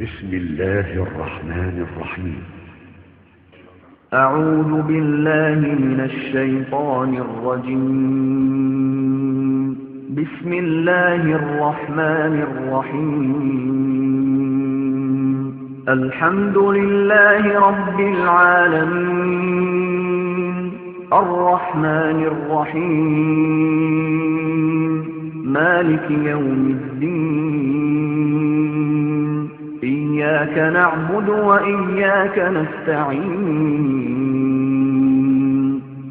بسم الله الرحمن الرحيم أعوذ بالله من الشيطان الرجيم بسم الله الرحمن الرحيم الحمد لله رب العالمين الرحمن الرحيم مالك يوم الدين إياك نعبد وإياك نستعين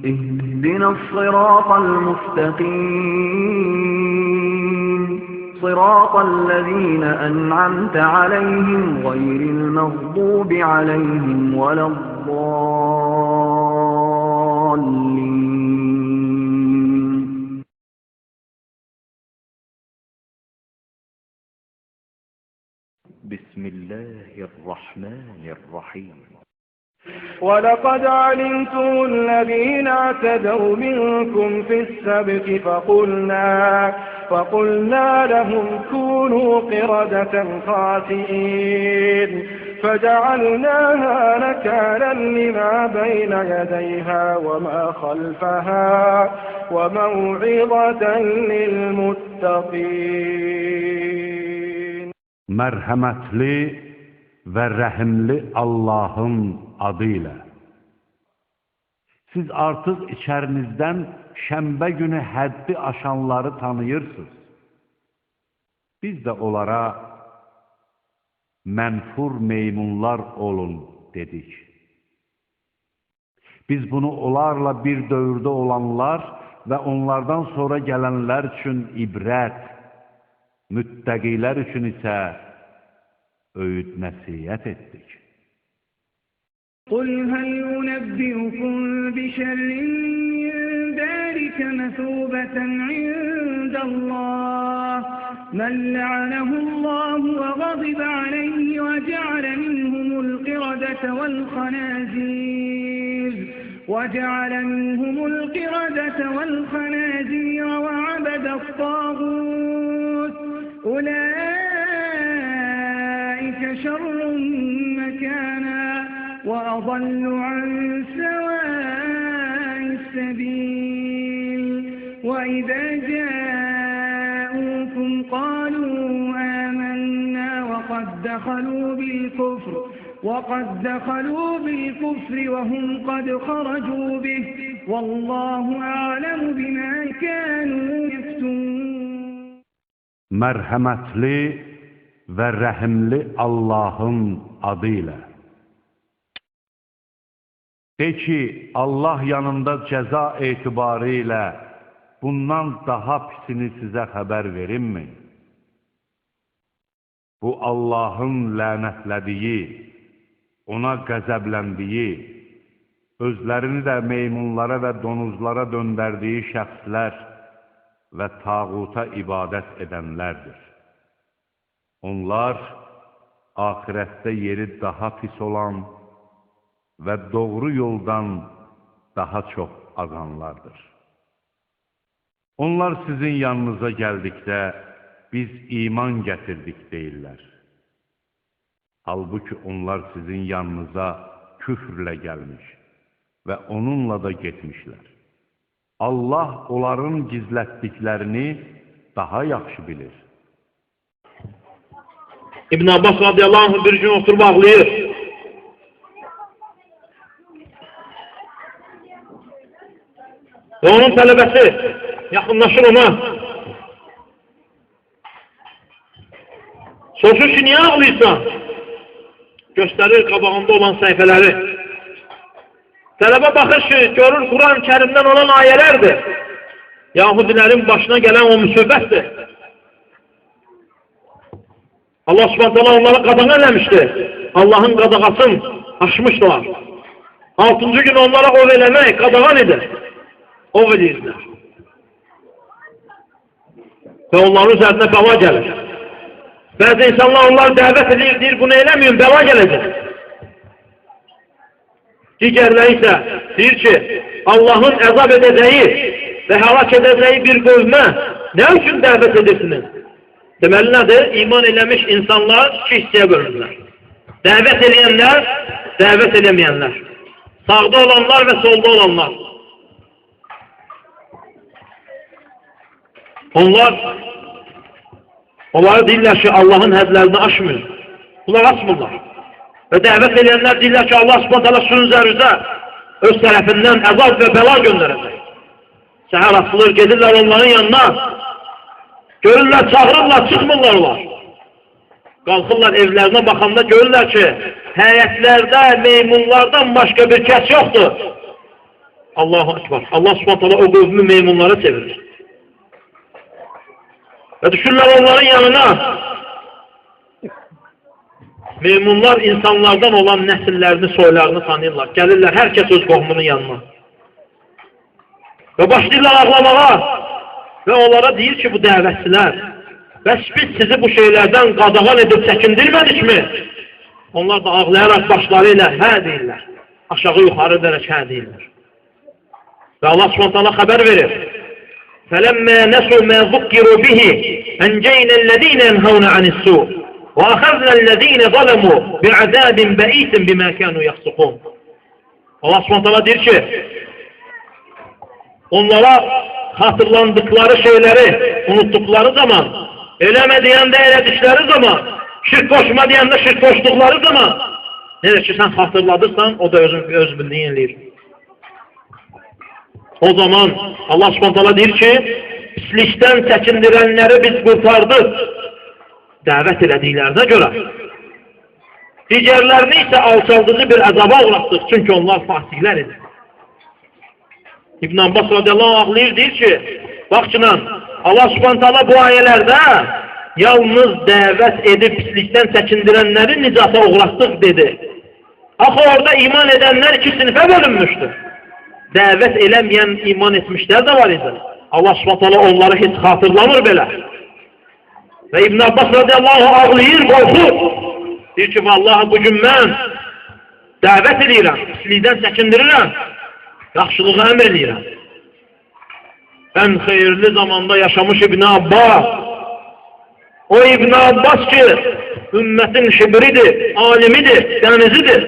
اهدنا الصراط المستقيم صراط الذين أنعمت عليهم غير المغضوب عليهم ولا الضالين بسم الله الرحمن الرحيم ولقد علمتم الذين اعتدوا منكم في السبت فقلنا لهم كونوا قردة خاسئين فجعلناها نكالا لما بين يديها وما خلفها وموعظة للمتقين. Mərhəmətli və rəhimli Allahın adı ilə. Siz artıq içərinizdən şənbə günü həddi aşanları tanıyırsınız. Biz də onlara mənfur meymunlar olun dedik. Biz bunu onlarla bir dövrdə olanlar və onlardan sonra gələnlər üçün ibrət, müttəqilər üçün isə öğüt nəsihət etdik. قل هل ينبئكم بشر من ذلك مثوبة عند الله من لعنه الله وغضب عليه وجعل منهم القردة والخنازير وعبد الطاغوت أولئك شر مكانا وأضل عن سواء السبيل وإذا جاءوكم قالوا آمنا وقد دخلوا بالكفر وهم قد خرجوا به والله أعلم بما كانوا يكتمون. Mərhəmətli və rəhimli Allahın adı ilə. De ki, Allah yanında cəza etibarı ilə bundan daha pisini sizə xəbər verimmi? Bu Allahın lənətlədiyi, ona qəzəbləndiyi, özlərini də meymunlara və donuzlara döndərdiyi şəxslər və tağuta ibadət edənlərdir. Onlar axirətdə yeri daha pis olan və doğru yoldan daha çox azanlardır. Onlar sizin yanınıza gəldikdə biz iman gətirdik deyirlər. Halbuki onlar sizin yanınıza küfrlə gəlmiş və onunla da getmişlər. Allah onların gizlətdiklərini daha yaxşı bilir. İbn Abbas radiyallahu anh bir gün oturub ağlayır. Və onun tələbəsi yaxınlaşır ona. Soruşur ki, niyə ağlayırsan? Göstərir qabağında olan səhifələri. Tələbə baxır ki, görür Quran-ı Kərimdən olan ayələrdir. Yahudilərin başına gələn o müsibətdir. Allah subhanallah onlara qadağan eləmişdir. Allahın qadağasını aşmışlar. 6-cı gün onlara ov eləmək qadağan edir. Ov edirlər. Və onların üzərinə bəla gəlir. Bəzi insanlar onlar dəvət edir, deyir, bunu eləməyin, bəla gələcək. Digərləri isə deyir ki, Allahın əzab edəcəyi və həlak edəcəyi bir qövmə nə üçün dəvət edirsiniz? Deməli nədir? İman eləmiş insanlar iki hissəyə bölünürlər. Dəvət eləyənlər, dəvət eləməyənlər. Sağda olanlar və solda olanlar. Onlara deyirlər ki, Allahın hədlərini aşmıyor. Bunlar asmırlar. Və dəvət eləyənlər deyirlər ki, Allah subhanətələ suyun üzərinizə öz tərəfindən əzab və bəla göndərəcək. Səhər atılır, gedirlər onların yanına. Görürlər, çağırırlar, çıxmırlar onlar. Qalxırlar evlərinə baxanda görürlər ki, həyətlərdə meymunlardan başqa bir kəs yoxdur. Allahu Ekber. Allah subhanətələ o qövmü meymunlara çevirir. Və düşürlər onların yanına. Meymunlar insanlardan olan nəsillərini, soylarını tanıyırlar. Gəlirlər hər kəs öz qohumunun yanına. Və başlayırlar ağlamağa. Və onlara deyir ki, bu dəvətçilər, bəs biz sizi bu şeylərdən qadağan edib çəkindirmədikmi? Onlar da ağlayaraq başları ilə hə deyirlər. Aşağı yuxarı edərək hə deyirlər. Və Allah subhanətələ xəbər verir. فَلَمَّا نَسُوا مَا ذُكِّرُوا بِهِ أَنْجَيْنَا الَّذ۪ينَ يَنْهَوْنَ عَنِ السُّوءِ وَأَخَذْنَا الَّذ۪ينَ ظَلَمُوا بِعَذَابٍ بَئِيسٍ بِمَا كَانُوا يَفْسُقُونَ. Allah subhanətələ deyir ki, onlara hatırlandıkları şeyləri unuttukları zaman, eləmə deyəndə elədikləri zaman, şirk koşma deyəndə şirk koşduqları zaman, necə ki, sən xatırladırsan, o da öz bildiğin eləyir. O zaman Allah subhanətələ deyir ki, pislikdən çəkindirənləri biz qurtardıq, dəvət elədiklərinə görə. Digərlərini isə alçaldıcı bir əzaba uğratdıq, çünki onlar fasiklər edir. İbn Abbas radiyallahu anh ağlayır, deyir ki, baxçınan, Allah subhanətələ bu ayələrdə yalnız dəvət edib pislikdən çəkindirənləri nicata uğratdıq dedi. Axı orada iman edənlər iki sinifə bölünmüşdür. Dəvət eləməyən iman etmişlər də var idi. Allah subhanətələ onları heç xatırlamır belə. Və İbn Abbas radiyallahu anh ağlayır, qorxur. Deyir ki, vallahi bugün mən dəvət edirəm, pislikdən çəkindirirəm. Yaxşılığı əmr edirəm. Ən xeyirli zamanda yaşamış İbn Abbas. O İbn Abbas ki, ümmətin şibridir, alimidir, dənizidir,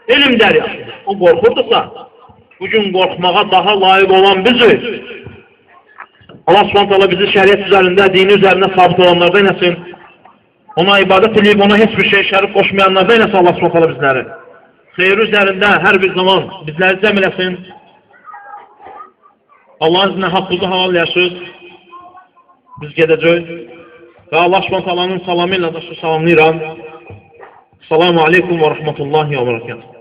elm dəryasıdır. O qorxurdursa, bugün qorxmağa daha layiq olan bizi. Allah subhanətələ bizi şəriət üzərində, dini üzərində sabit olanlarda eləsin. Ona ibadət edib, ona heç bir şey şərif qoşmayanlarda eləsin Allah subhanətələ bizləri. Xeyir üzərində hər bir zaman bizləri cəm eləsin. Allahın izinə haqqımızı halal eləsin. Biz gedəcək. Və Allah subhanətələnin salamı ilə də salamlayıram. Selamu aleykum və rəhmətullahi və bərəkətuhu.